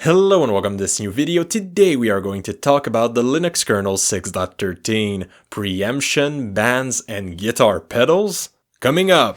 Hello and welcome to this new video. Today we are going to talk about the Linux kernel 6.13, preemption, bans, and guitar pedals. Coming up!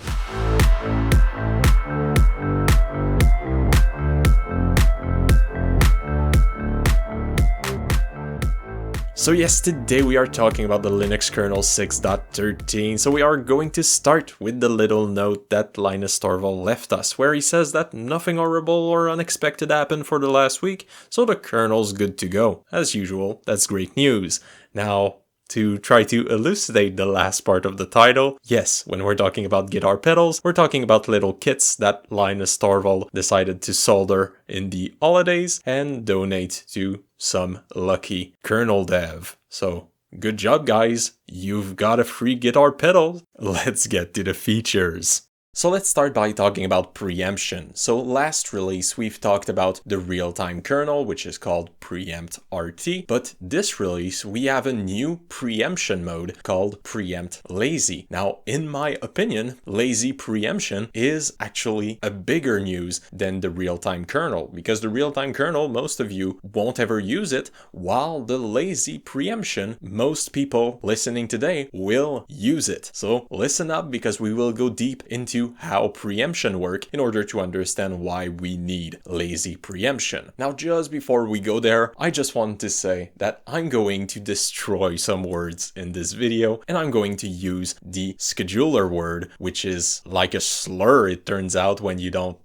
So yes, today we are talking about the Linux kernel 6.13, so we are going to start with the little note that Linus Torvald left us, where he says that nothing horrible or unexpected happened for the last week, so the kernel's good to go. As usual, that's great news. Now, to try to elucidate the last part of the title, yes, when we're talking about guitar pedals, we're talking about little kits that Linus Torvald decided to solder in the holidays and donate to some lucky kernel dev. So, good job guys, you've got a free guitar pedal. Let's get to the features. So let's start by talking about preemption. So last release we've talked about the real-time kernel, which is called PREEMPT, but this release we have a new preemption mode called PREEMPT Lazy. Now in my opinion, lazy preemption is actually a bigger news than the real-time kernel, because the real-time kernel, most of you won't ever use it, while the lazy preemption, most people listening today will use it. So listen up, because we will go deep into how preemption work in order to understand why we need lazy preemption. Now, just before we go there, I just want to say that I'm going to destroy some words in this video, and I'm going to use the scheduler word, which is like a slur, it turns out, when you don't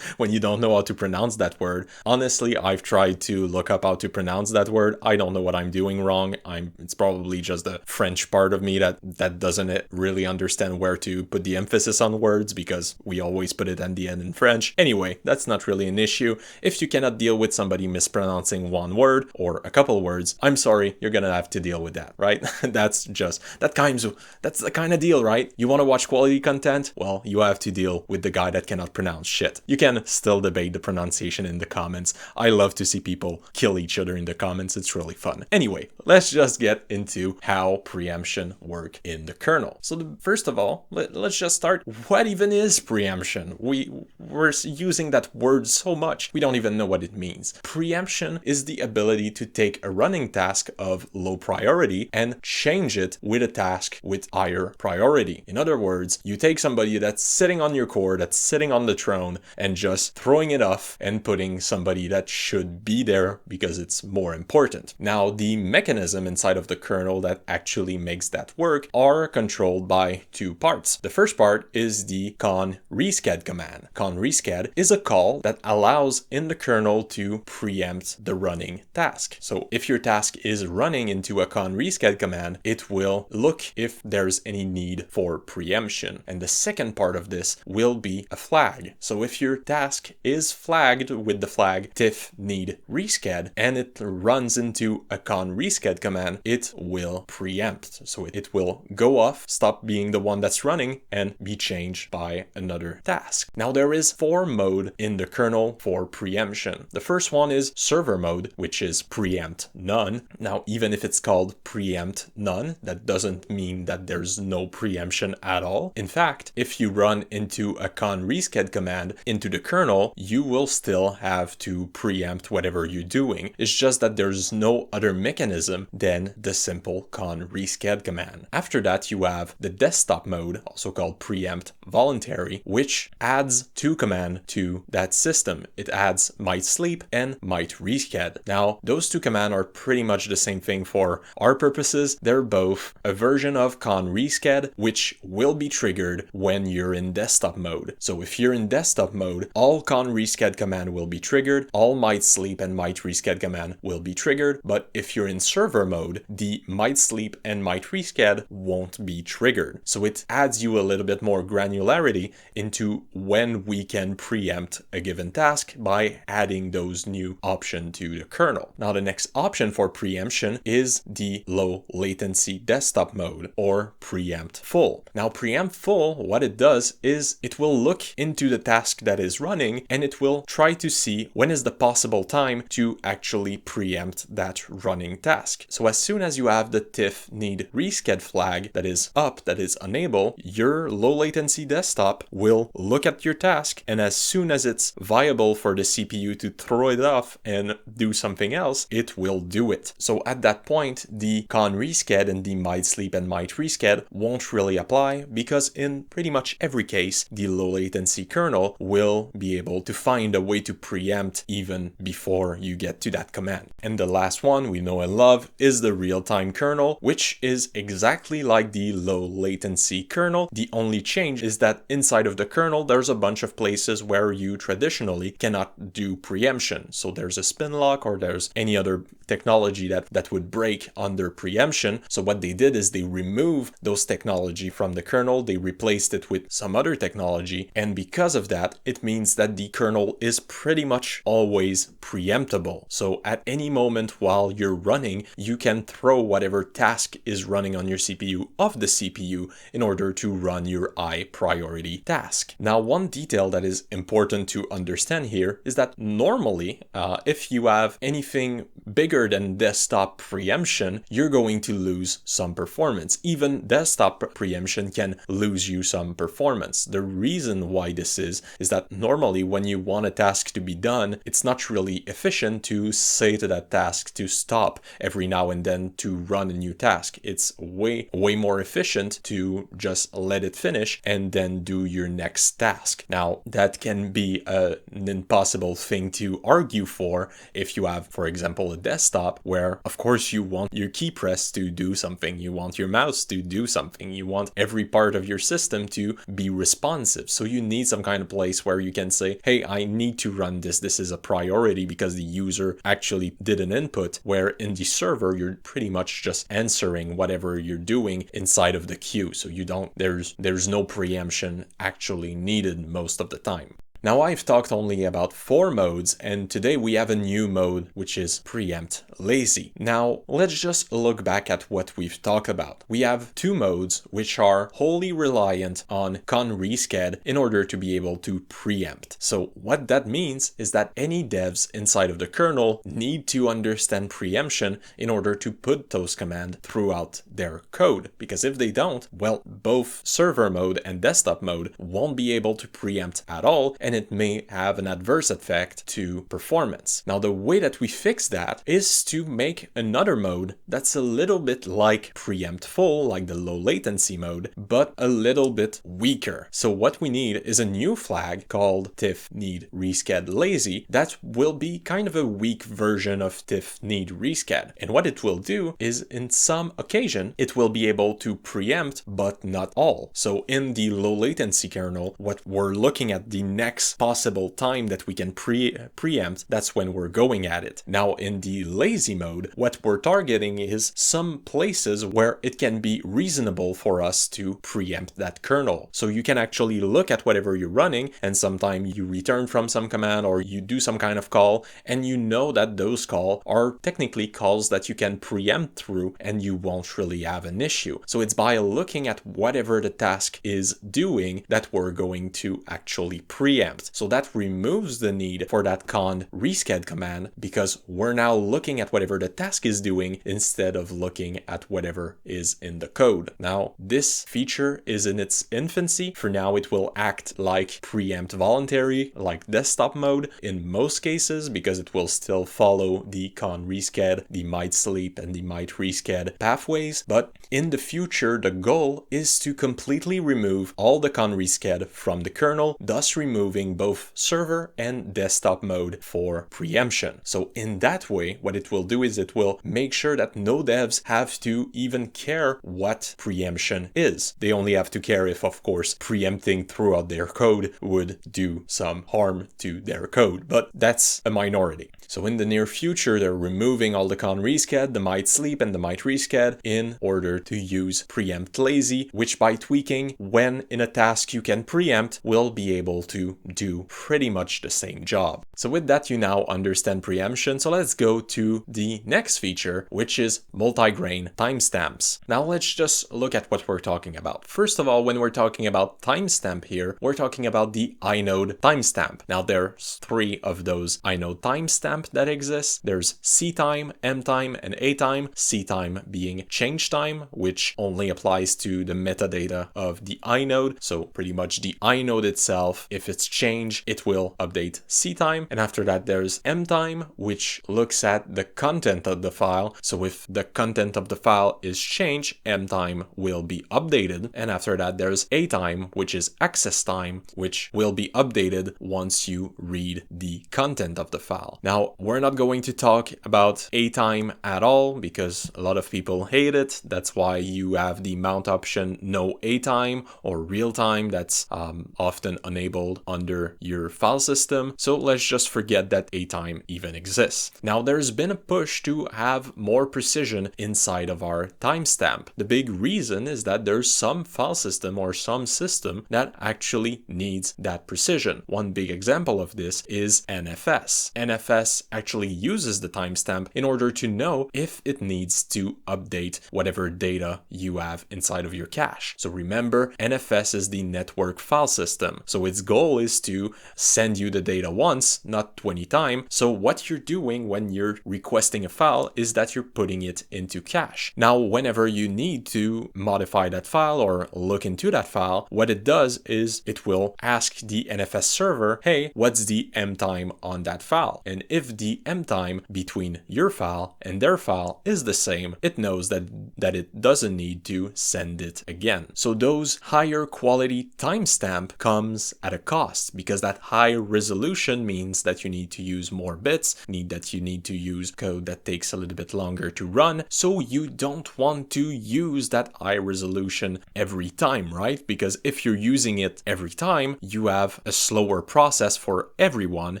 when you don't know how to pronounce that word. Honestly, I've tried to look up how to pronounce that word. I don't know what I'm doing wrong. It's probably just the French part of me that doesn't really understand where to put the emphasis on words, because we always put it at the end in French. Anyway, that's not really an issue. If you cannot deal with somebody mispronouncing one word or a couple words, I'm sorry, you're gonna have to deal with that, right? That's the kind of deal, right? You want to watch quality content? Well, you have to deal with the guy that cannot pronounce shit. You can still debate the pronunciation in the comments. I love to see people kill each other in the comments. It's really fun. Anyway, let's just get into how preemption work in the kernel. So first of all, let's just start. What even is preemption? We're using that word so much, we don't even know what it means. Preemption is the ability to take a running task of low priority and change it with a task with higher priority. In other words, you take somebody that's sitting on your core, that's sitting on the throne, and just throwing it off and putting somebody that should be there because it's more important. Now, the mechanism inside of the kernel that actually makes that work are controlled by two parts. The first part is the con resched command. Con resched is a call that allows in the kernel to preempt the running task. So if your task is running into a con resched command, it will look if there's any need for preemption. And the second part of this will be a flag. So if your task is flagged with the flag tif need resched and it runs into a con resched command, it will preempt. So it will go off, stop being the one that's running, and be changed by another task. Now there is 4 mode in the kernel for preemption. The first one is server mode, which is preempt none. Now even if it's called preempt none, that doesn't mean that there's no preemption at all. In fact, if you run into a con resched command into the kernel, you will still have to preempt whatever you're doing. It's just that there's no other mechanism than the simple con resched command. After that, you have the desktop mode, also called preempt voluntary, which adds 2 commands to that system. It adds might sleep and might resched. Now, those 2 commands are pretty much the same thing for our purposes. They're both a version of con resched, which will be triggered when you're in desktop mode. So if you're in desktop mode, all con resched command will be triggered, all might sleep and might resched command will be triggered, but if you're in server mode, the might sleep and might resched won't be triggered. So it adds you a little bit more granularity into when we can preempt a given task by adding those new options to the kernel. Now the next option for preemption is the low latency desktop mode, or preempt full. Now preempt full, what it does is it will look into the task that is running and it will try to see when is the possible time to actually preempt that running task. So as soon as you have the tif need resched flag that is up, that is enabled, your low latency the desktop will look at your task, and as soon as it's viable for the CPU to throw it off and do something else, it will do it. So at that point, the con resched and the might sleep and might resched won't really apply, because in pretty much every case, the low latency kernel will be able to find a way to preempt even before you get to that command. And the last one we know and love is the real-time kernel, which is exactly like the low latency kernel. The only change is that inside of the kernel, there's a bunch of places where you traditionally cannot do preemption. So there's a spin lock, or there's any other technology that would break under preemption. So what they did is they removed those technology from the kernel, they replaced it with some other technology, and because of that, it means that the kernel is pretty much always preemptible. So at any moment while you're running, you can throw whatever task is running on your CPU off the CPU in order to run your high priority task. Now, one detail that is important to understand here is that normally, if you have anything bigger than desktop preemption, you're going to lose some performance. Even desktop preemption can lose you some performance. The reason why this is that normally when you want a task to be done, it's not really efficient to say to that task to stop every now and then to run a new task. It's way more efficient to just let it finish and then do your next task. Now, that can be an impossible thing to argue for if you have, for example, a desktop where, of course, you want your key press to do something, you want your mouse to do something, you want every part of your system to be responsive. So you need some kind of place where you can say, hey, I need to run this. This is a priority because the user actually did an input, where in the server, you're pretty much just answering whatever you're doing inside of the queue. So you don't, there's no preemption actually needed most of the time. Now, I've talked only about 4 modes, and today we have a new mode, which is preempt lazy. Now, let's just look back at what we've talked about. We have 2 modes, which are wholly reliant on con resched in order to be able to preempt. So what that means is that any devs inside of the kernel need to understand preemption in order to put those commands throughout their code. Because if they don't, well, both server mode and desktop mode won't be able to preempt at all, and it may have an adverse effect to performance. Now, the way that we fix that is to make another mode that's a little bit like preempt full, like the low latency mode, but a little bit weaker. So what we need is a new flag called tiff need resched lazy that will be kind of a weak version of tiff need resched. And what it will do is, in some occasion, it will be able to preempt, but not all. So in the low latency kernel, what we're looking at, the next possible time that we can preempt, that's when we're going at it. Now, in the lazy mode, what we're targeting is some places where it can be reasonable for us to preempt that kernel. So you can actually look at whatever you're running, and sometimes you return from some command or you do some kind of call, and you know that those calls are technically calls that you can preempt through and you won't really have an issue. So it's by looking at whatever the task is doing that we're going to actually preempt. So that removes the need for that con resched command, because we're now looking at whatever the task is doing instead of looking at whatever is in the code. Now, this feature is in its infancy. For now, it will act like preempt voluntary, like desktop mode in most cases, because it will still follow the con resched, the might sleep, and the might resched pathways. But in the future, the goal is to completely remove all the con resched from the kernel, thus removing both server and desktop mode for preemption. So in that way, what it will do is it will make sure that no devs have to even care what preemption is. They only have to care if, of course, preempting throughout their code would do some harm to their code, but that's a minority. So in the near future, they're removing all the con resched, the might sleep, and the might resched in order to use preempt lazy, which by tweaking when in a task you can preempt will be able to do pretty much the same job. So with that, you now understand preemption. So let's go to the next feature, which is multi-grain timestamps. Now let's just look at what we're talking about. First of all, when we're talking about timestamp here, we're talking about the inode timestamp. Now there's 3 of those inode timestamp that exist. There's C time, M time, and A time. C time being change time, which only applies to the metadata of the inode. So pretty much the inode itself, if it's change, it will update C time. And after that, there's M time, which looks at the content of the file. So if the content of the file is changed, M time will be updated. And after that, there's A time, which is access time, which will be updated once you read the content of the file. Now, we're not going to talk about A time at all because a lot of people hate it. That's why you have the mount option no A time or real time that's often enabled under your file system. So let's just forget that A time even exists. Now, there's been a push to have more precision inside of our timestamp. The big reason is that there's some file system or some system that actually needs that precision. One big example of this is NFS. NFS actually uses the timestamp in order to know if it needs to update whatever data you have inside of your cache. So remember, NFS is the network file system. So its goal is to send you the data once, not 20 times. So what you're doing when you're requesting a file is that you're putting it into cache. Now, whenever you need to modify that file or look into that file, what it does is it will ask the NFS server, hey, what's the M time on that file? And if the M time between your file and their file is the same, it knows that it doesn't need to send it again. So those higher quality timestamp comes at a cost because that high resolution means that you need to use more bits, that you need to use code that takes a little bit longer to run. So you don't want to use that high resolution every time, right? Because if you're using it every time, you have a slower process for everyone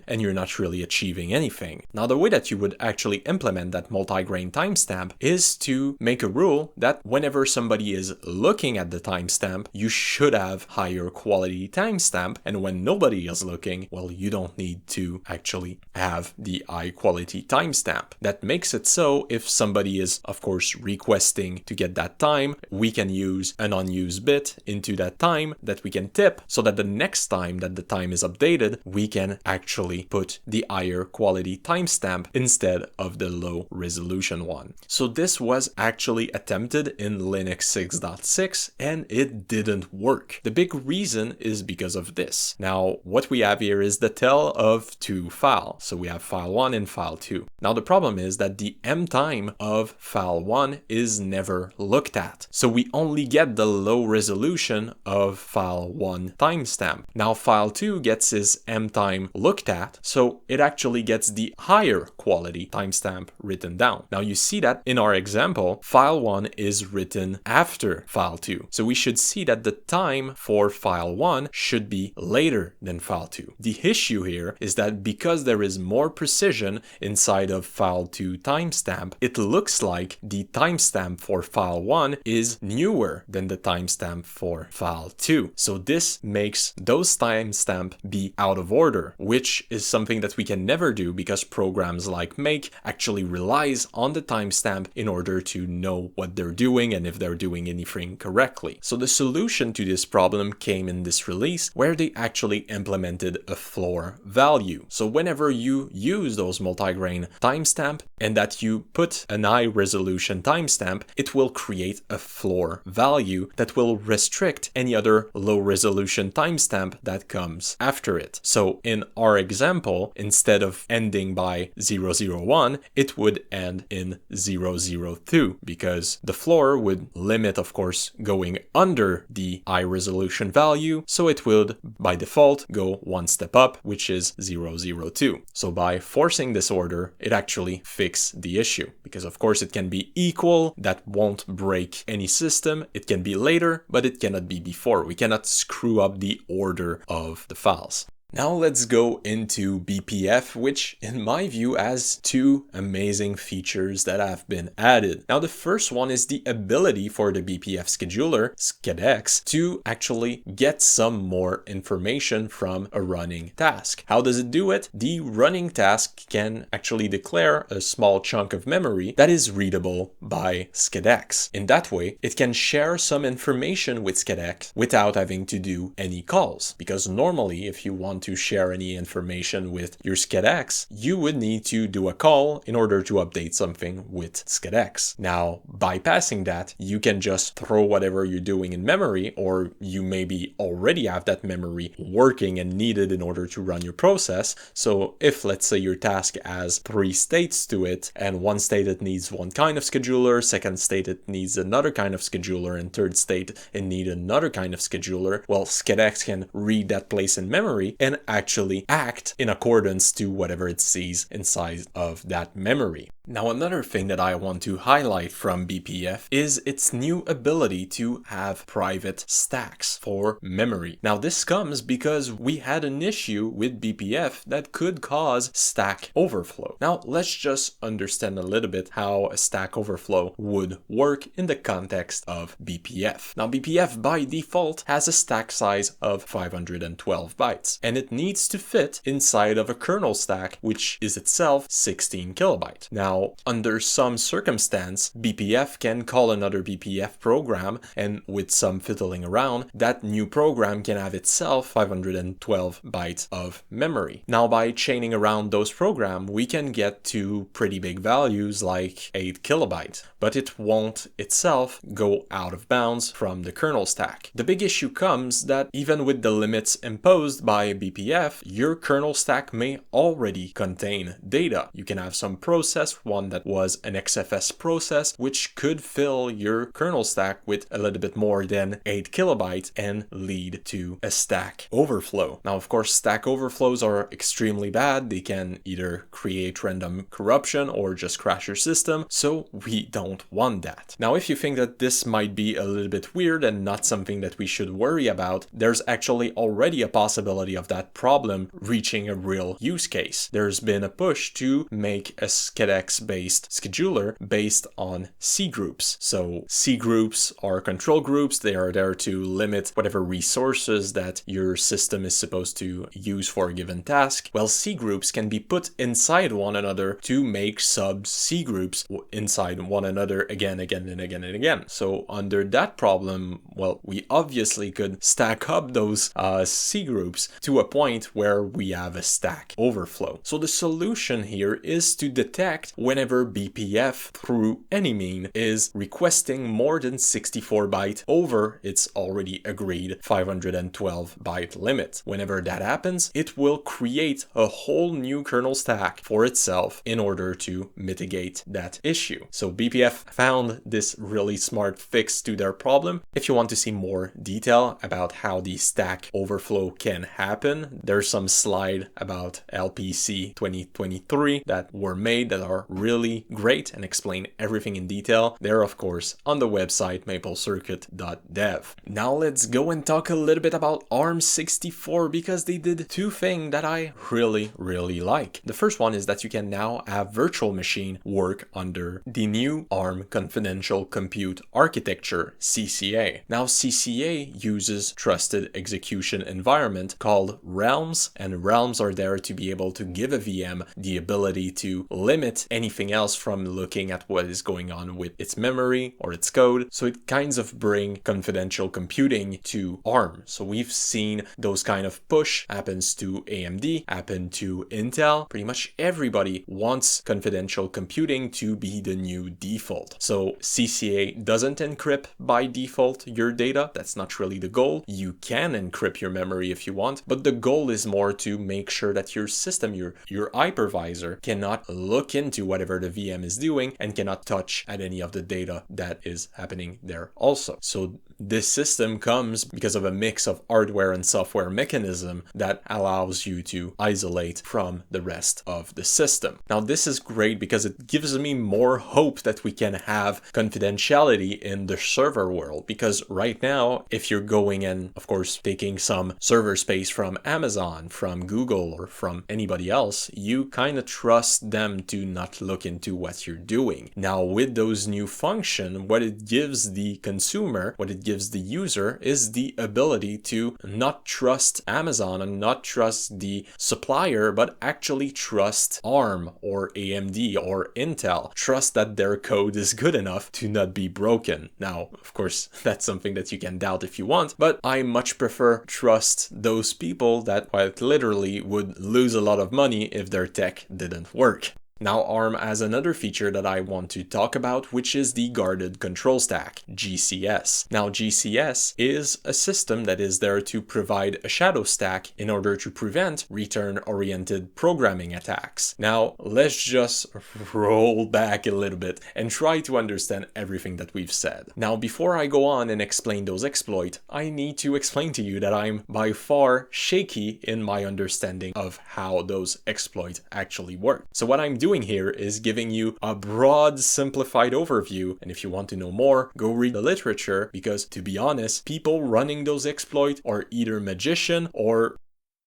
and you're not really achieving anything. Now, the way that you would actually implement that multi-grain timestamp is to make a rule that whenever somebody is looking at the timestamp, you should have higher quality timestamp, and when nobody is looking, well, you don't need to actually have the high quality timestamp. That makes it so if somebody is, of course, requesting to get that time, we can use an unused bit into that time that we can tip so that the next time that the time is updated, we can actually put the higher quality timestamp instead of the low resolution one. So this was actually attempted in Linux 6.6 and it didn't work. The big reason is because of this. Now, what we have here is the tale of two files. So we have file 1 and file 2. Now, the problem is that the M time of file 1 is never looked at. So we only get the low resolution of file 1 timestamp. Now, file 2 gets its M time looked at, so it actually gets the higher quality timestamp written down. Now, you see that in our example, file 1 is written after file 2. So we should see that the time for file 1 should be later than file 2. The issue here is that because there is more precision inside of file 2 timestamp, it looks like the timestamp for file 1 is newer than the timestamp for file 2. So this makes those timestamp be out of order, which is something that we can never do because programs like Make actually relies on the timestamp in order to know what they're doing and if they're doing anything correctly. So the solution to this problem came in this release where they actually implemented a floor value. So whenever you use those multi-grain timestamp and that you put an high resolution timestamp, it will create a floor value that will restrict any other low resolution timestamp that comes after it. So in our example, instead of ending by 001, it would end in 002 because the floor would limit, of course, going under the high resolution value. So it would by default go one step up, which is 002. So by forcing this order, it actually fixed the issue because of course it can be equal. That won't break any system. It can be later, but it cannot be before. We cannot screw up the order of the files. Now let's go into BPF, which in my view has two amazing features that have been added. Now the first one is the ability for the BPF scheduler, SCEDX, to actually get some more information from a running task. How does it do it? The running task can actually declare a small chunk of memory that is readable by SCEDX. In that way, it can share some information with SCEDX without having to do any calls. Because normally, if you want to share any information with your SCEDX, you would need to do a call in order to update something with SCEDX. Now, bypassing that, you can just throw whatever you're doing in memory, or you maybe already have that memory working and needed in order to run your process. So if, let's say, your task has 3 states to it, and one state it needs one kind of scheduler, second state it needs another kind of scheduler, and third state it needs another kind of scheduler, well, SCEDX can read that place in memory and actually act in accordance to whatever it sees inside of that memory. Now, another thing that I want to highlight from BPF is its new ability to have private stacks for memory. Now, this comes because we had an issue with BPF that could cause stack overflow. Now, let's just understand a little bit how a stack overflow would work in the context of BPF. Now, BPF by default has a stack size of 512 bytes, and it needs to fit inside of a kernel stack, which is itself 16 kilobytes. Now, under some circumstance, BPF can call another BPF program, and with some fiddling around, that new program can have itself 512 bytes of memory. Now, by chaining around those programs, we can get to pretty big values like 8 kilobytes, but it won't itself go out of bounds from the kernel stack. The big issue comes that even with the limits imposed by BPF, your kernel stack may already contain data. You can have some process, one that was an XFS process, which could fill your kernel stack with a little bit more than 8 kilobytes and lead to a stack overflow. Now, of course, stack overflows are extremely bad. They can either create random corruption or just crash your system, so we don't want that. Now, if you think that this might be a little bit weird and not something that we should worry about, there's actually already a possibility of that problem reaching a real use case. There's been a push to make a SCEDX based scheduler based on C groups. So C groups are control groups. They are there to limit whatever resources that your system is supposed to use for a given task. Well, C groups can be put inside one another to make sub C groups inside one another again. So under that problem, well, we obviously could stack up those C groups to a point where we have a stack overflow. So the solution here is to detect whenever BPF through any mean is requesting more than 64 bytes over its already agreed 512 byte limit. Whenever that happens, it will create a whole new kernel stack for itself in order to mitigate that issue. So BPF found this really smart fix to their problem. If you want to see more detail about how the stack overflow can happen, there's some slide about LPC 2023 that were made that are really great and explain everything in detail. They're of course on the website maplecircuit.dev. Now let's go and talk a little bit about ARM64 because they did two things that I really like. The first one is that you can now have virtual machine work under the new ARM Confidential Compute Architecture, CCA. Now CCA uses trusted execution environment called realms, and realms are there to be able to give a VM the ability to limit anything else from looking at what is going on with its memory or its code. So it kinds of bring confidential computing to ARM. So we've seen those kind of push happens to AMD, happen to Intel. Pretty much everybody wants confidential computing to be the new default. So CCA doesn't encrypt by default your data. That's not really the goal. You can encrypt your memory if you want, but the goal is more to make sure that your system, your hypervisor cannot look into whatever the VM is doing and cannot touch at any of the data that is happening there also. So this system comes because of a mix of hardware and software mechanism that allows you to isolate from the rest of the system. Now this is great because it gives me more hope that we can have confidentiality in the server world, because right now if you're going and of course taking some server space from Amazon, from Google, or from anybody else, you kind of trust them to not look into what you're doing. Now with those new functions, what it gives the consumer, what it gives the user, is the ability to not trust Amazon and not trust the supplier, but actually trust ARM or AMD or Intel. Trust that their code is good enough to not be broken. Now, of course, that's something that you can doubt if you want, but I much prefer trust those people that quite literally would lose a lot of money if their tech didn't work. Now ARM has another feature that I want to talk about, which is the Guarded Control Stack, GCS. Now GCS is a system that is there to provide a shadow stack in order to prevent return-oriented programming attacks. Now let's just roll back a little bit and try to understand everything that we've said. Now before I go on and explain those exploits, I need to explain to you that I'm by far shaky in my understanding of how those exploits actually work. So what I'm doing here is giving you a broad, simplified overview, and if you want to know more, go read the literature, because to be honest, people running those exploits are either magician or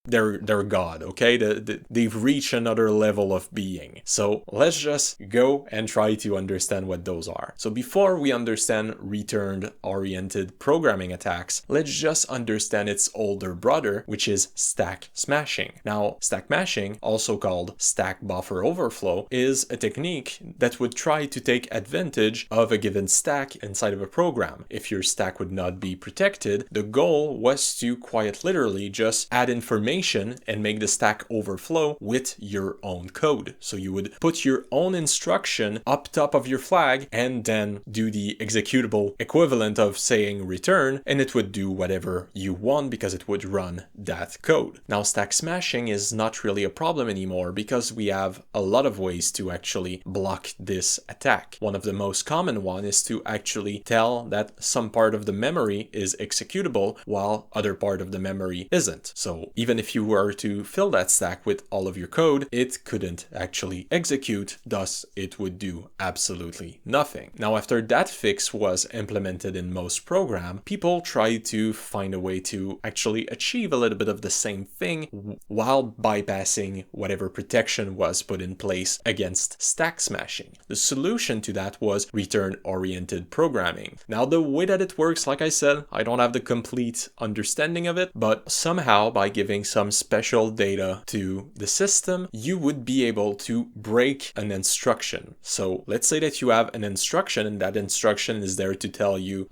they're God, okay? They've reached another level of being. So let's just go and try to understand what those are. So before we understand return-oriented programming attacks, let's just understand its older brother, which is stack smashing. Now, stack mashing, also called stack buffer overflow, is a technique that would try to take advantage of a given stack inside of a program. If your stack would not be protected, the goal was to quite literally just add information and make the stack overflow with your own code. So you would put your own instruction up top of your flag and then do the executable equivalent of saying return, and it would do whatever you want because it would run that code. Now stack smashing is not really a problem anymore because we have a lot of ways to actually block this attack. One of the most common one is to actually tell that some part of the memory is executable while other part of the memory isn't. So even if you were to fill that stack with all of your code, it couldn't actually execute, thus it would do absolutely nothing. Now after that fix was implemented in most programs, people tried to find a way to actually achieve a little bit of the same thing while bypassing whatever protection was put in place against stack smashing. The solution to that was return-oriented programming. Now the way that it works, like I said, I don't have the complete understanding of it, but somehow by giving some special data to the system, you would be able to break an instruction. So let's say that you have an instruction and that instruction is there to tell you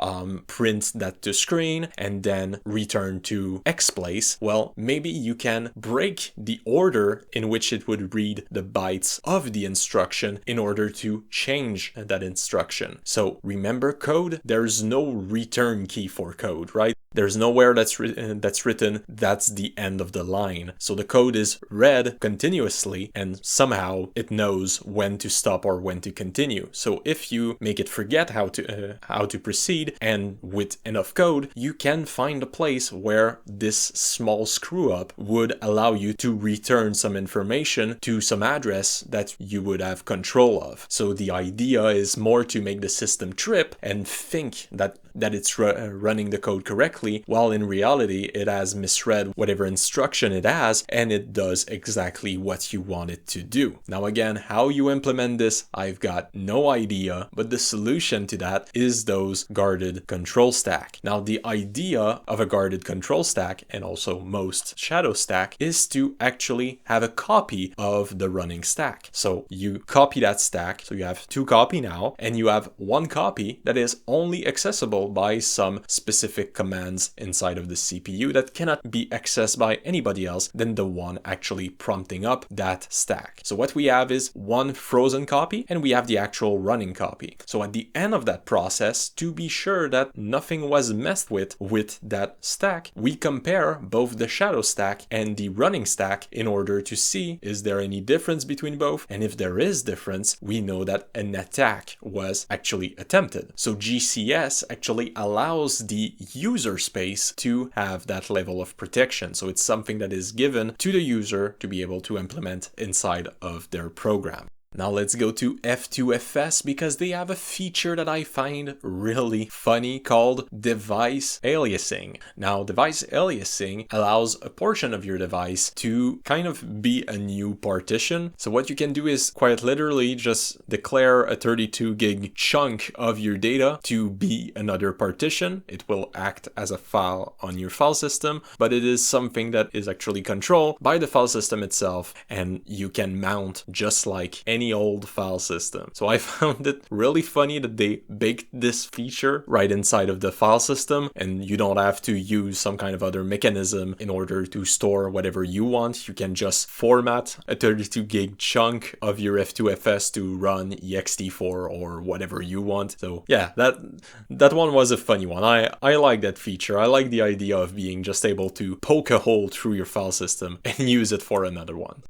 print that to screen and then return to X place. Well, maybe you can break the order in which it would read the bytes of the instruction in order to change that instruction. So remember code, there's no return key for code, right? There's nowhere that's written that's the end of the line. So the code is read continuously and somehow it knows when to stop or when to continue. So if you make it forget how to proceed, and with enough code, you can find a place where this small screw up would allow you to return some information to some address that you would have control of. So the idea is more to make the system trip and think that it's running the code correctly, while in reality it has misread whatever instruction it has and it does exactly what you want it to do. Now again, how you implement this, I've got no idea, but the solution to that is those guarded control stack. Now the idea of a guarded control stack, and also most shadow stack, is to actually have a copy of the running stack. So you copy that stack, so you have 2 copies now, and you have 1 copy that is only accessible by some specific command instance inside of the CPU that cannot be accessed by anybody else than the one actually prompting up that stack. So what we have is one frozen copy and we have the actual running copy. So at the end of that process, to be sure that nothing was messed with that stack, we compare both the shadow stack and the running stack in order to see is there any difference between both, and if there is difference, we know that an attack was actually attempted. So GCS actually allows the user space to have that level of protection. So it's something that is given to the user to be able to implement inside of their program. Now let's go to F2FS because they have a feature that I find really funny called device aliasing. Now device aliasing allows a portion of your device to kind of be a new partition. So what you can do is quite literally just declare a 32 gig chunk of your data to be another partition. It will act as a file on your file system, but it is something that is actually controlled by the file system itself, and you can mount just like any old file system. So I found it really funny that they baked this feature right inside of the file system, and you don't have to use some kind of other mechanism in order to store whatever you want. You can just format a 32 gig chunk of your F2FS to run ext4 or whatever you want. So yeah, that one was a funny one. I like that feature. I like the idea of being just able to poke a hole through your file system and use it for another one.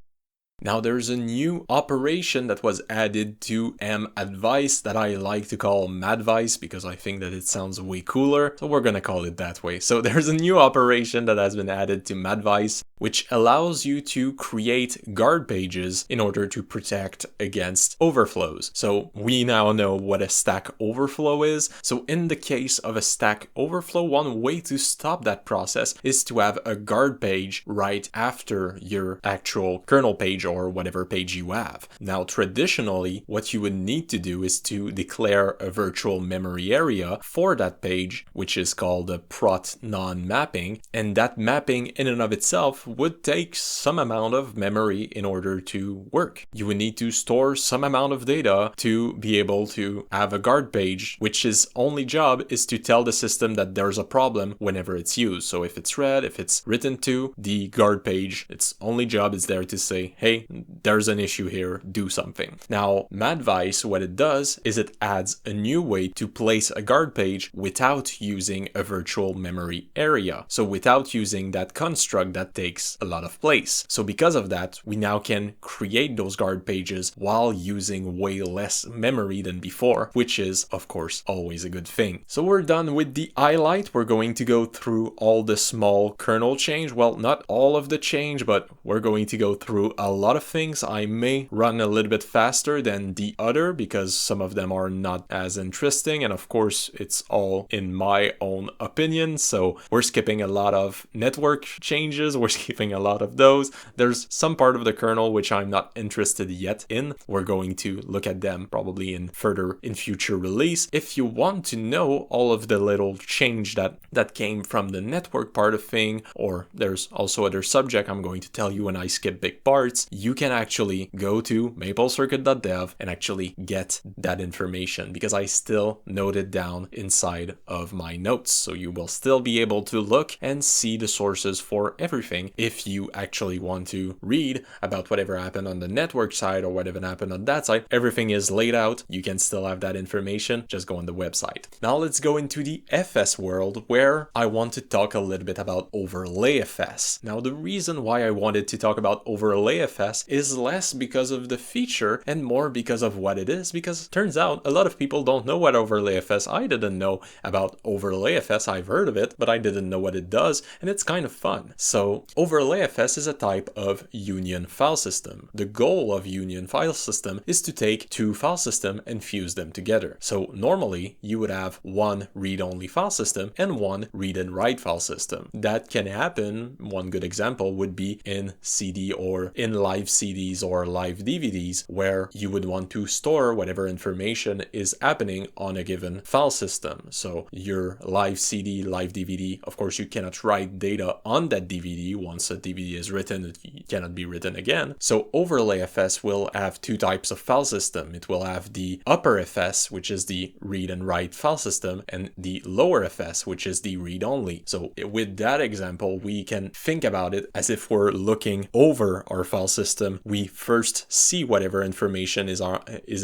Now there's a new operation that was added to madvice that I like to call madvice because I think that it sounds way cooler, so we're gonna call it that way. So there's a new operation that has been added to madvice which allows you to create guard pages in order to protect against overflows. So we now know what a stack overflow is. So in the case of a stack overflow, one way to stop that process is to have a guard page right after your actual kernel page or whatever page you have. Now traditionally what you would need to do is to declare a virtual memory area for that page, which is called a prot non-mapping, and that mapping in and of itself would take some amount of memory in order to work. You would need to store some amount of data to be able to have a guard page, which is only job is to tell the system that there's a problem whenever it's used. So if it's read, if it's written to, the guard page, its only job is there to say, hey, there's an issue here, do something. Now, madvice, what it does is it adds a new way to place a guard page without using a virtual memory area. So without using that construct that takes a lot of place. So because of that, we now can create those guard pages while using way less memory than before, which is, of course, always a good thing. So we're done with the highlight. We're going to go through all the small kernel change. Well, not all of the change, but we're going to go through a lot of things. I may run a little bit faster than the other because some of them are not as interesting, and of course it's all in my own opinion. So we're skipping a lot of network changes, we're skipping a lot of those. There's some part of the kernel which I'm not interested yet in. We're going to look at them probably in future release. If you want to know all of the little change that came from the network part of thing, or there's also other subject I'm going to tell you when I skip big parts, you can actually go to maplecircuit.dev and actually get that information because I still note it down inside of my notes. So you will still be able to look and see the sources for everything if you actually want to read about whatever happened on the network side or whatever happened on that side. Everything is laid out. You can still have that information. Just go on the website. Now let's go into the FS world where I want to talk a little bit about overlay FS. Now the reason why I wanted to talk about overlay FS is less because of the feature and more because of what it is, because it turns out a lot of people don't know what overlay FS. I didn't know about overlay FS. I've heard of it, but I didn't know what it does, and it's kind of fun. So overlay FS is a type of union file system. The goal of union file system is to take two file systems and fuse them together. So normally you would have one read-only file system and one read and write file system. That can happen. One good example would be in CD or in live CDs or live DVDs, where you would want to store whatever information is happening on a given file system. So your live CD, live DVD, of course you cannot write data on that DVD once a DVD is written, it cannot be written again. So overlay FS will have two types of file system. It will have the upper FS, which is the read and write file system, and the lower FS, which is the read only. So with that example, we can think about it as if we're looking over our file system. We first see whatever information is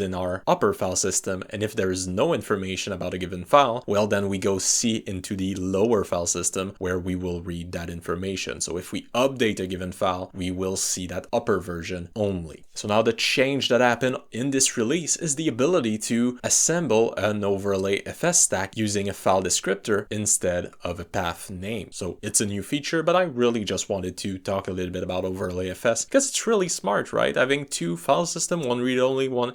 in our upper file system, and if there is no information about a given file, well, then we go see into the lower file system where we will read that information. So if we update a given file, we will see that upper version only. So now the change that happened in this release is the ability to assemble an overlay FS stack using a file descriptor instead of a path name. So it's a new feature, but I really just wanted to talk a little bit about overlay FS because it's really smart, right? Having two file systems, one read only, one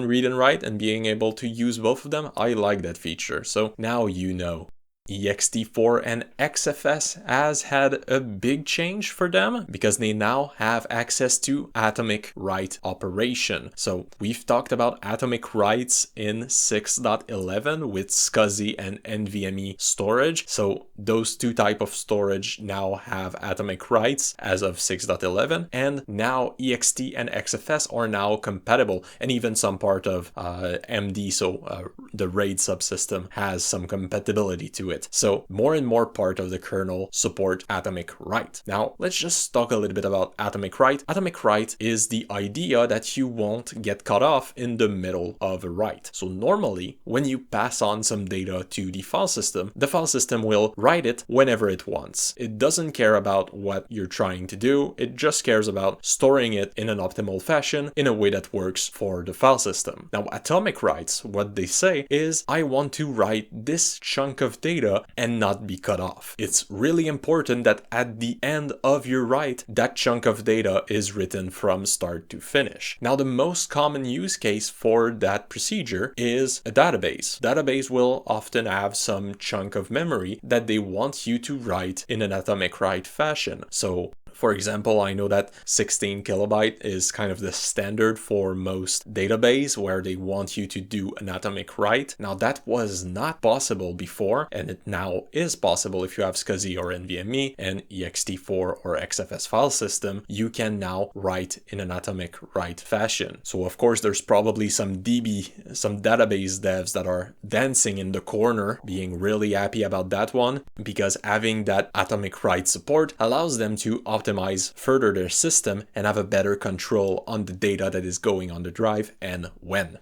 read and write, and being able to use both of them, I like that feature. So now you know. ext4 and XFS has had a big change for them because they now have access to atomic write operation. So we've talked about atomic writes in 6.11 with SCSI and NVMe storage. So those two type of storage now have atomic writes as of 6.11, and now ext and XFS are now compatible, and even some part of MD, so the RAID subsystem, has some compatibility to it. So more and more part of the kernel support atomic write. Now let's just talk a little bit about atomic write. Atomic write is the idea that you won't get cut off in the middle of a write. So normally when you pass on some data to the file system will write it whenever it wants. It doesn't care about what you're trying to do. It just cares about storing it in an optimal fashion in a way that works for the file system. Now atomic writes, what they say is, I want to write this chunk of data and not be cut off. It's really important that at the end of your write, that chunk of data is written from start to finish. Now, the most common use case for that procedure is a database. Database will often have some chunk of memory that they want you to write in an atomic write fashion. So for example, I know that 16 kilobyte is kind of the standard for most database where they want you to do an atomic write. Now that was not possible before, and it now is possible if you have SCSI or NVMe and ext4 or XFS file system. You can now write in an atomic write fashion. So of course there's probably some database devs that are dancing in the corner, being really happy about that one, because having that atomic write support allows them to optimize further their system and have a better control on the data that is going on the drive and when.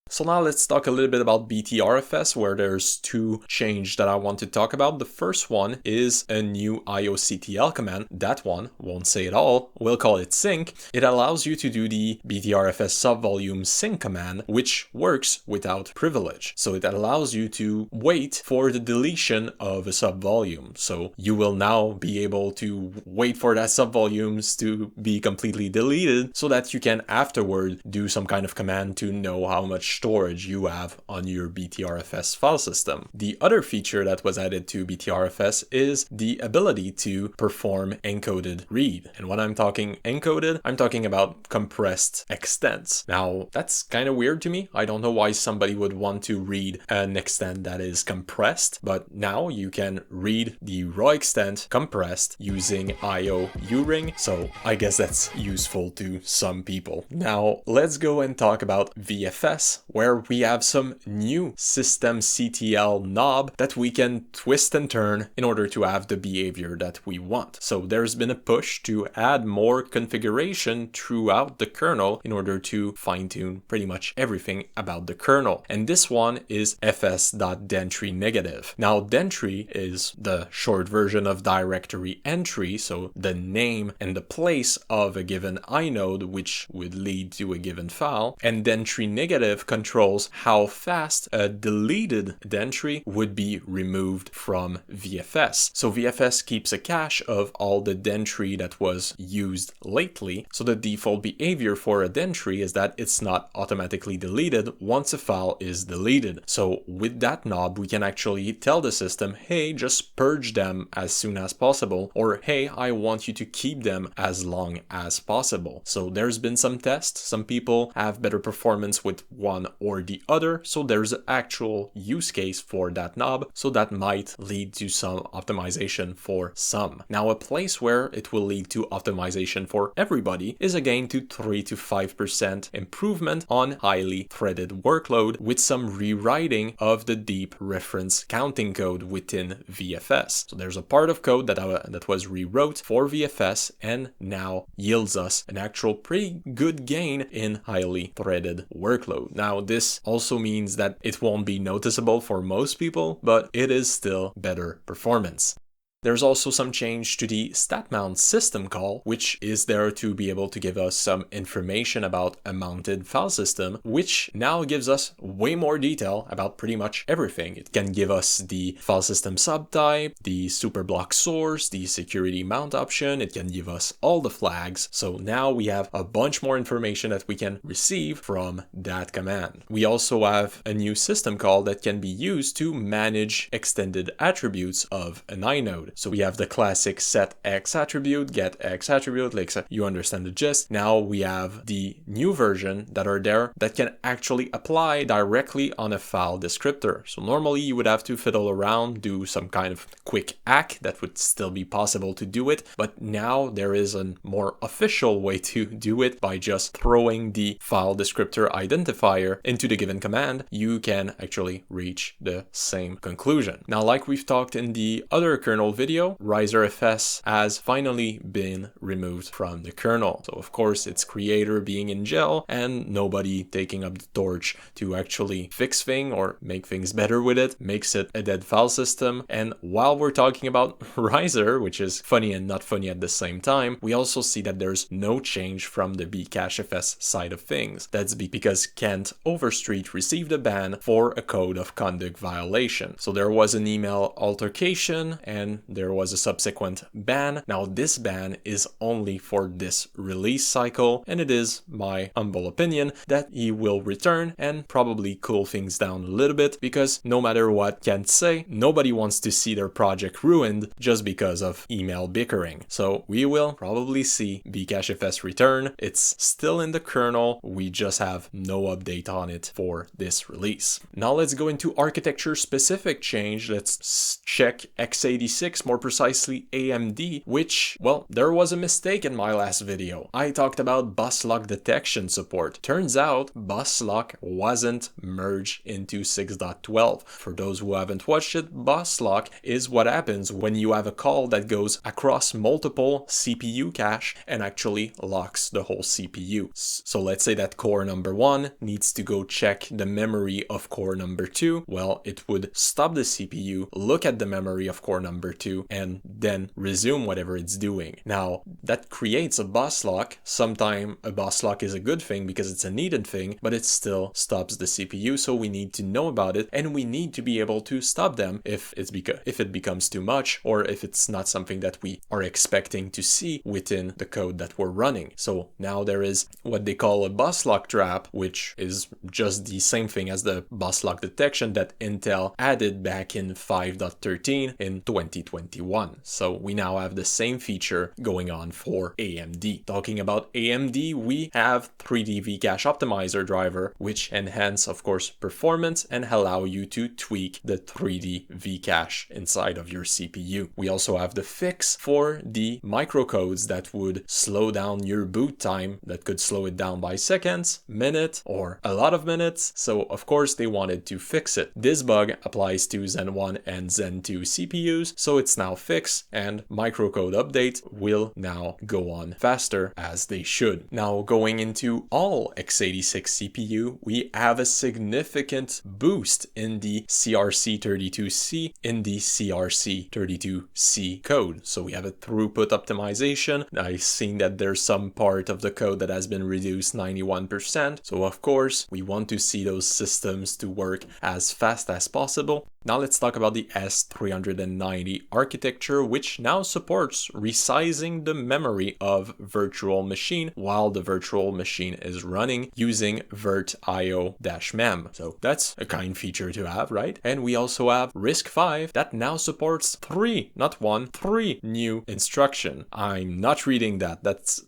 So now let's talk a little bit about BTRFS, where there's two changes that I want to talk about. The first one is a new IOCTL command. That one won't say it all. We'll call it sync. It allows you to do the BTRFS subvolume sync command, which works without privilege. So it allows you to wait for the deletion of a subvolume. So you will now be able to wait for that subvolumes to be completely deleted so that you can afterward do some kind of command to know how much storage you have on your BTRFS file system. The other feature that was added to BTRFS is the ability to perform encoded read. And when I'm talking encoded, I'm talking about compressed extents. Now, that's kind of weird to me. I don't know why somebody would want to read an extent that is compressed, but now you can read the raw extent compressed using IO uring. So I guess that's useful to some people. Now, let's go and talk about VFS, where we have some new systemctl knob that we can twist and turn in order to have the behavior that we want. So there's been a push to add more configuration throughout the kernel in order to fine-tune pretty much everything about the kernel. And this one is fs.dentry negative. Now, dentry is the short version of directory entry, so the name and the place of a given inode, which would lead to a given file, and dentry negative controls how fast a deleted dentry would be removed from VFS. So VFS keeps a cache of all the dentry that was used lately. So the default behavior for a dentry is that it's not automatically deleted once a file is deleted. So with that knob, we can actually tell the system, hey, just purge them as soon as possible, or hey, I want you to keep them as long as possible. So there's been some tests. Some people have better performance with one one or the other. So there's an actual use case for that knob. So that might lead to some optimization for some. Now, a place where it will lead to optimization for everybody is again to 3 to 5% improvement on highly threaded workload with some rewriting of the deep reference counting code within VFS. So there's a part of code that was rewrote for VFS and now yields us an actual pretty good gain in highly threaded workload. Now, this also means that it won't be noticeable for most people, but it is still better performance. There's also some change to the StatMount system call, which is there to be able to give us some information about a mounted file system, which now gives us way more detail about pretty much everything. It can give us the file system subtype, the superblock source, the security mount option. It can give us all the flags. So now we have a bunch more information that we can receive from that command. We also have a new system call that can be used to manage extended attributes of an inode. So we have the classic set X attribute, get X attribute, like you understand the gist. Now we have the new version that are there that can actually apply directly on a file descriptor. So normally you would have to fiddle around, do some kind of quick hack that would still be possible to do it. But now there is a more official way to do it by just throwing the file descriptor identifier into the given command. You can actually reach the same conclusion. Now, like we've talked in the other kernel video, RiserFS has finally been removed from the kernel. So of course its creator being in jail and nobody taking up the torch to actually fix things or make things better with it makes it a dead file system. And while we're talking about Riser, which is funny and not funny at the same time, we also see that there's no change from the Bcachefs side of things. That's because Kent Overstreet received a ban for a code of conduct violation. So there was an email altercation and there was a subsequent ban. Now this ban is only for this release cycle, and it is my humble opinion that he will return and probably cool things down a little bit, because no matter what Kent say, nobody wants to see their project ruined just because of email bickering. So we will probably see Bcachefs return. It's still in the kernel, we just have no update on it for this release. Now let's go into architecture specific change. Let's check x86, more precisely AMD, which, well, there was a mistake in my last video. I talked about bus lock detection support. Turns out bus lock wasn't merged into 6.12. For those who haven't watched it, bus lock is what happens when you have a call that goes across multiple CPU cache and actually locks the whole CPU. So let's say that core number 1 needs to go check the memory of core number 2. Well, it would stop the CPU, look at the memory of core number 2, and then resume whatever it's doing. Now, that creates a bus lock. Sometimes a bus lock is a good thing because it's a needed thing, but it still stops the CPU, so we need to know about it, and we need to be able to stop them if it becomes too much, or if it's not something that we are expecting to see within the code that we're running. So now there is what they call a bus lock trap, which is just the same thing as the bus lock detection that Intel added back in 5.13 in 2021. So we now have the same feature going on for AMD. Talking about AMD, we have 3D Vcache optimizer driver, which enhance, of course, performance and allow you to tweak the 3D Vcache inside of your CPU. We also have the fix for the microcodes that would slow down your boot time, that could slow it down by seconds, minute, or a lot of minutes. So of course they wanted to fix it. This bug applies to Zen 1 and Zen 2 CPUs, so it's now fixed and microcode updates will now go on faster as they should. Now going into all x86 CPU, we have a significant boost in the CRC32C in the CRC32C code. So we have a throughput optimization. I've seen that there's some part of the code that has been reduced 91%. So of course we want to see those systems to work as fast as possible. Now let's talk about the S390 architecture, which now supports resizing the memory of virtual machine while the virtual machine is running using virtio-mem. So that's a kind feature to have, right? And we also have RISC-V that now supports 3, not 1, 3 new instruction. I'm not reading that. That's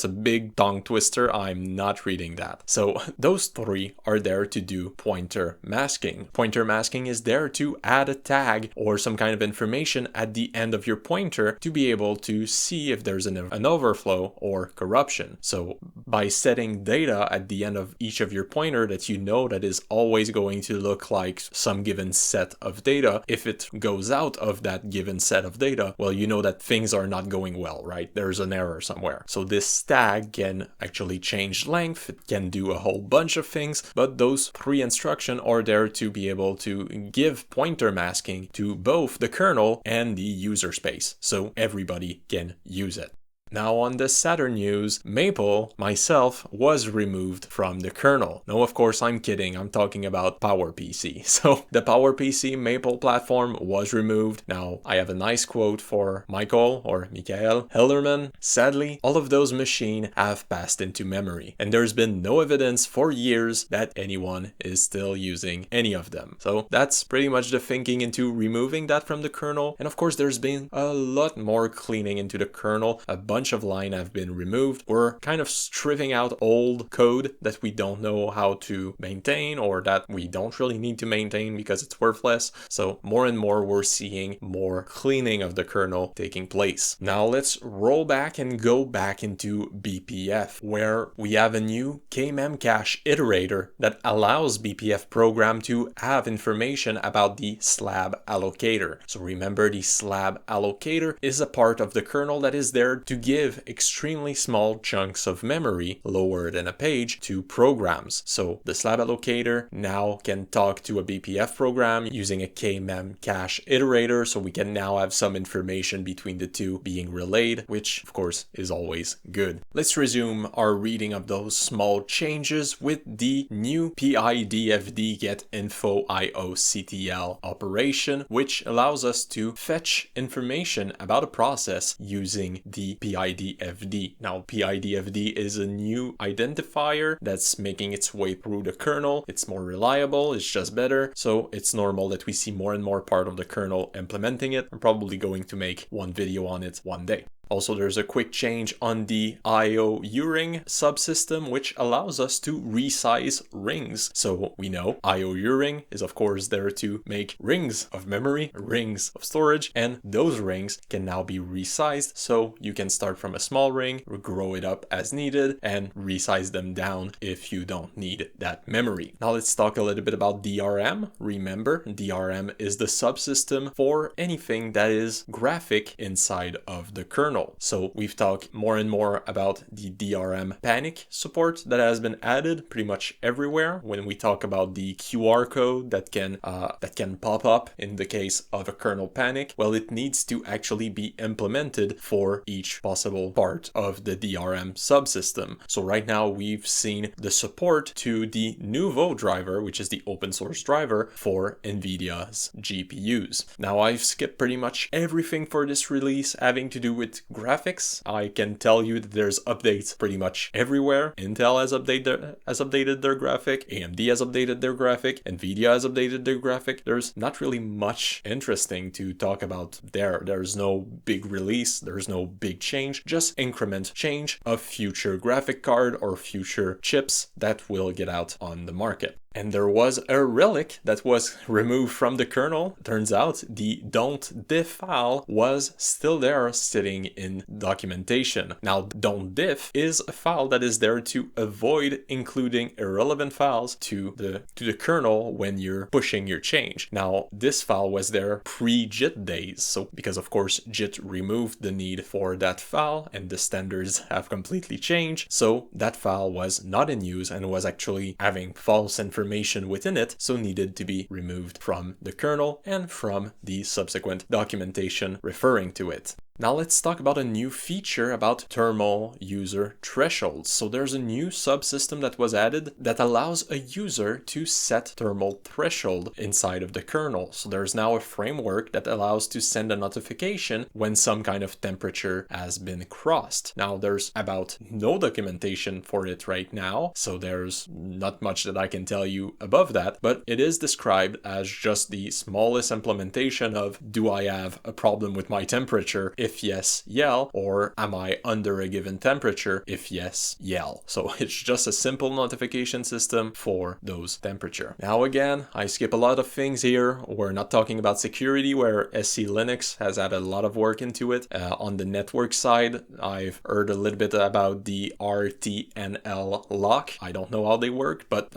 a big tongue twister. I'm not reading that. So those 3 are there to do pointer masking. Pointer masking is there to add a tag or some kind of information at the end of your pointer to be able to see if there's an overflow or corruption. So by setting data at the end of each of your pointer that you know that is always going to look like some given set of data, if it goes out of that given set of data, well, you know that things are not going well, right? There's an error somewhere. So this tag can actually change length, it can do a whole bunch of things, but those 3 instructions are there to be able to give pointer masking to both the kernel and the user space, so everybody can use it. Now on the sadder news, Maple, myself, was removed from the kernel. No, of course I'm kidding, I'm talking about PowerPC. So the PowerPC Maple platform was removed. Now I have a nice quote for Michael Hellerman. Sadly, all of those machines have passed into memory, and there's been no evidence for years that anyone is still using any of them. So that's pretty much the thinking into removing that from the kernel. And of course there's been a lot more cleaning into the kernel. A bunch of line have been removed. We're kind of stripping out old code that we don't know how to maintain or that we don't really need to maintain because it's worthless. So more and more we're seeing more cleaning of the kernel taking place. Now let's roll back and go back into BPF, where we have a new Kmem-cache iterator that allows BPF program to have information about the slab allocator. So remember, the slab allocator is a part of the kernel that is there to give extremely small chunks of memory lower than a page to programs. So the slab allocator now can talk to a BPF program using a Kmem cache iterator, so we can now have some information between the two being relayed, which of course is always good. Let's resume our reading of those small changes with the new PIDFD get info IOCTL operation, which allows us to fetch information about a process using the PIDFD. Now, PIDFD is a new identifier that's making its way through the kernel. It's more reliable, it's just better, so it's normal that we see more and more part of the kernel implementing it. I'm probably going to make one video on it one day. Also, there's a quick change on the IO uring subsystem, which allows us to resize rings. So we know IO uring is of course there to make rings of memory, rings of storage, and those rings can now be resized. So you can start from a small ring, grow it up as needed, and resize them down if you don't need that memory. Now let's talk a little bit about DRM. Remember, DRM is the subsystem for anything that is graphic inside of the kernel. So we've talked more and more about the DRM panic support that has been added pretty much everywhere. When we talk about the QR code that can pop up in the case of a kernel panic, well, it needs to actually be implemented for each possible part of the DRM subsystem. So right now we've seen the support to the Nouveau driver, which is the open source driver for NVIDIA's GPUs. Now I've skipped pretty much everything for this release having to do with graphics. I can tell you that there's updates pretty much everywhere. Intel has updated their graphic, AMD has updated their graphic, NVIDIA has updated their graphic. There's not really much interesting to talk about there. There's no big release, there's no big change, just increment change of future graphic card or future chips that will get out on the market. And there was a relic that was removed from the kernel. Turns out the .diff file was still there sitting in documentation. Now, .diff is a file that is there to avoid including irrelevant files to the kernel when you're pushing your change. Now, this file was there pre-JIT days. So because of course JIT removed the need for that file and the standards have completely changed. So that file was not in use and was actually having false information within it, so needed to be removed from the kernel and from the subsequent documentation referring to it. Now let's talk about a new feature about thermal user thresholds. So there's a new subsystem that was added that allows a user to set thermal threshold inside of the kernel. So there's now a framework that allows to send a notification when some kind of temperature has been crossed. Now there's about no documentation for it right now, so there's not much that I can tell you above that, but it is described as just the smallest implementation of, do I have a problem with my temperature? If yes, yell, or am I under a given temperature? If yes, yell. So it's just a simple notification system for those temperature. Now again, I skip a lot of things here. We're not talking about security, where SC Linux has had a lot of work into it. On the network side, I've heard a little bit about the RTNL lock. I don't know how they work, but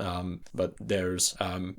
there's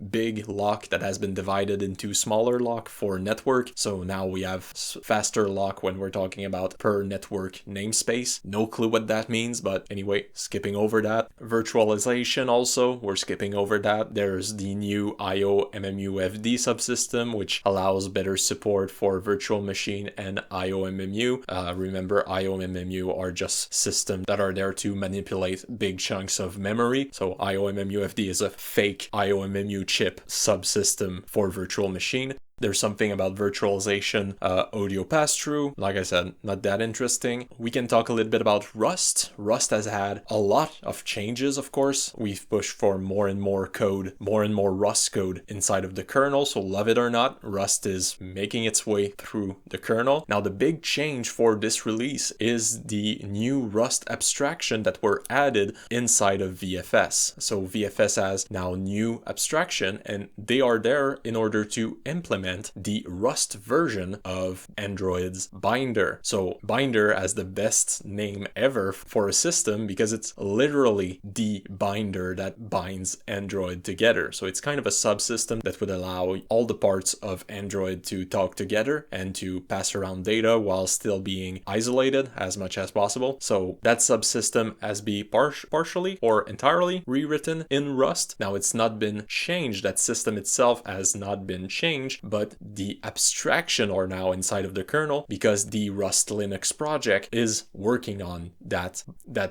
big lock that has been divided into smaller lock for network. So now we have faster lock when we're talking about per network namespace. No clue what that means, but anyway, skipping over that. Virtualization also, we're skipping over that. There's the new IO-MMU-FD subsystem, which allows better support for virtual machine and IO-MMU. Remember, IO-MMU are just systems that are there to manipulate big chunks of memory. So IO-MMU-FD is a fake IO-MMU chip subsystem for virtual machine. There's something about virtualization, audio pass-through. Like I said, not that interesting. We can talk a little bit about Rust. Rust has had a lot of changes, of course. We've pushed for more and more code, more and more Rust code inside of the kernel. So love it or not, Rust is making its way through the kernel. Now, the big change for this release is the new Rust abstraction that were added inside of VFS. So VFS has now new abstraction, and they are there in order to implement the Rust version of Android's binder. So binder has the best name ever for a system because it's literally the binder that binds Android together. So it's kind of a subsystem that would allow all the parts of Android to talk together and to pass around data while still being isolated as much as possible. So that subsystem has been partially or entirely rewritten in Rust. Now it's not been changed. That system itself has not been changed, but the abstraction are now inside of the kernel because the Rust Linux project is working on that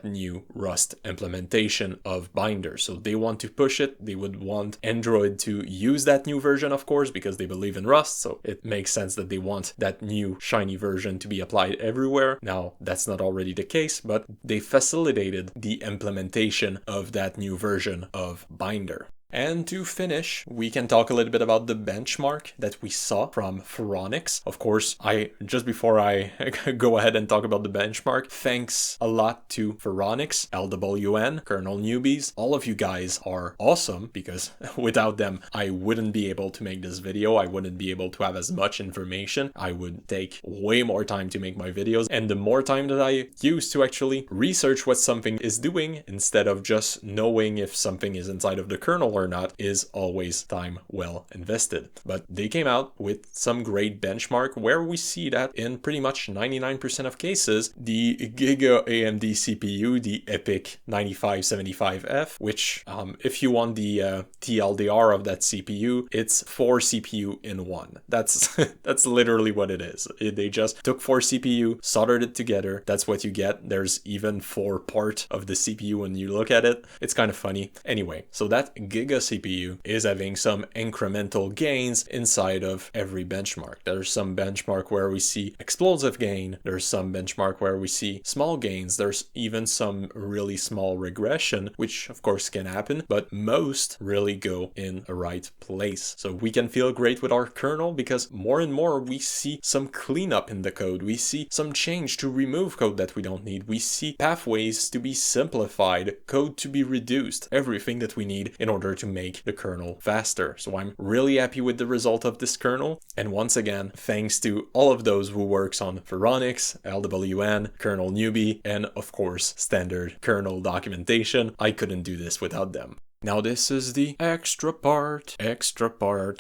new Rust implementation of binder. So they want to push it. They would want Android to use that new version, of course, because they believe in Rust. So it makes sense that they want that new shiny version to be applied everywhere. Now, that's not already the case, but they facilitated the implementation of that new version of binder. And to finish, we can talk a little bit about the benchmark that we saw from Phoronix. Of course, just before I go ahead and talk about the benchmark, thanks a lot to Phoronix, LWN, Kernel newbies. All of you guys are awesome because without them, I wouldn't be able to make this video. I wouldn't be able to have as much information. I would take way more time to make my videos. And the more time that I use to actually research what something is doing instead of just knowing if something is inside of the kernel or not is always time well invested. But they came out with some great benchmark where we see that in pretty much 99% of cases, the Giga AMD CPU, the EPIC 9575F, which if you want the TLDR of that CPU, it's 4 CPU in one. That's literally what it is. They just took 4 CPU, soldered it together. That's what you get. There's even 4 part of the CPU when you look at it. It's kind of funny. Anyway, so that Giga CPU is having some incremental gains inside of every benchmark. There's some benchmark where we see explosive gain. There's some benchmark where we see small gains. There's even some really small regression, which of course can happen, but most really go in the right place. So we can feel great with our kernel because more and more we see some cleanup in the code. We see some change to remove code that we don't need. We see pathways to be simplified, code to be reduced, everything that we need in order to make the kernel faster. So I'm really happy with the result of this kernel. And once again, thanks to all of those who works on Phoronix, LWN, Kernel Newbie, and of course, standard kernel documentation. I couldn't do this without them. Now this is the extra part,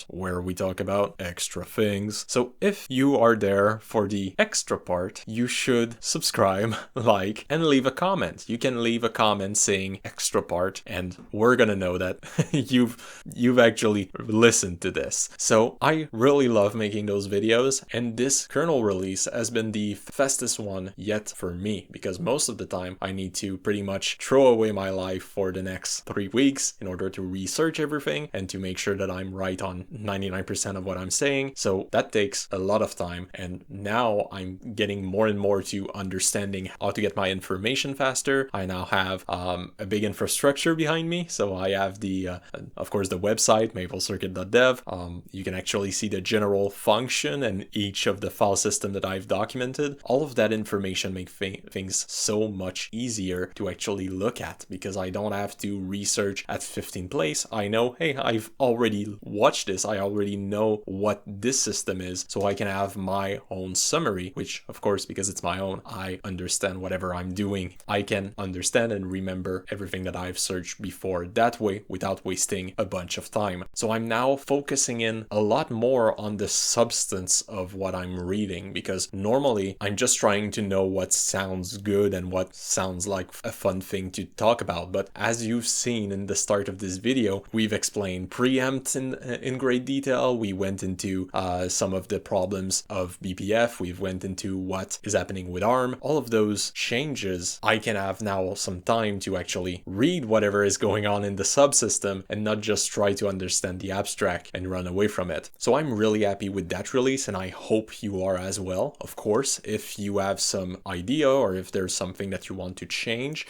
where we talk about extra things. So if you are there for the extra part, you should subscribe, like, and leave a comment. You can leave a comment saying extra part, and we're gonna know that you've actually listened to this. So I really love making those videos, and this kernel release has been the fastest one yet for me, because most of the time I need to pretty much throw away my life for the next 3 weeks in order to research everything and to make sure that I'm right on 99% of what I'm saying. So that takes a lot of time, and now I'm getting more and more to understanding how to get my information faster. I now have a big infrastructure behind me. So I have the of course the website maplecircuit.dev. You can actually see the general function and each of the file system that I've documented. All of that information make things so much easier to actually look at, because I don't have to research at 15 place. I know, hey, I've already watched this. I already know what this system is, so I can have my own summary, which of course, because it's my own, I understand whatever I'm doing. I can understand and remember everything that I've searched before that way without wasting a bunch of time. So I'm now focusing in a lot more on the substance of what I'm reading, because normally I'm just trying to know what sounds good and what sounds like a fun thing to talk about. But as you've seen in the start of this video, we've explained PREEMPT in great detail. We went into some of the problems of BPF. We've went into what is happening with ARM. All of those changes, I can have now some time to actually read whatever is going on in the subsystem and not just try to understand the abstract and run away from it. So I'm really happy with that release, and I hope you are as well. Of course, if you have some idea or if there's something that you want to change,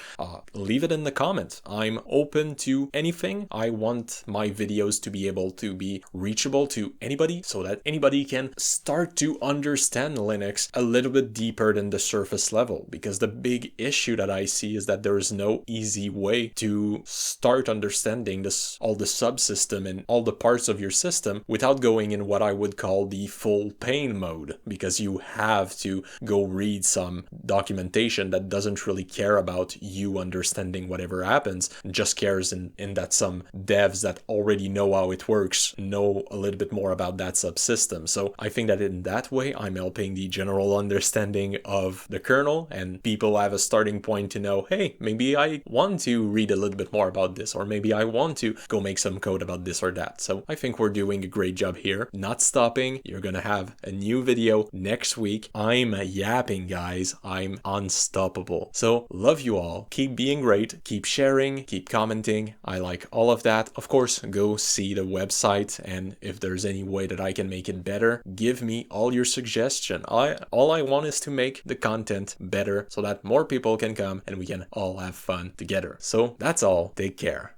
leave it in the comments. I'm open to anything. I want my videos to be able to be reachable to anybody, so that anybody can start to understand Linux a little bit deeper than the surface level, because the big issue that I see is that there is no easy way to start understanding this, all the subsystem and all the parts of your system, without going in what I would call the full pain mode, because you have to go read some documentation that doesn't really care about you understanding whatever happens, just cares in that some devs that already know how it works know a little bit more about that subsystem. So I think that in that way I'm helping the general understanding of the kernel, and people have a starting point to know, hey, maybe I want to read a little bit more about this, or maybe I want to go make some code about this or that. So I think we're doing a great job here, not stopping. You're gonna have a new video next week. I'm yapping, guys. I'm unstoppable. So love you all. Keep being great. Keep sharing. Keep commenting. I like all of that. Of course, go see the website, and if there's any way that I can make it better, give me all your suggestion. All I want is to make the content better so that more people can come and we can all have fun together. So that's all. Take care.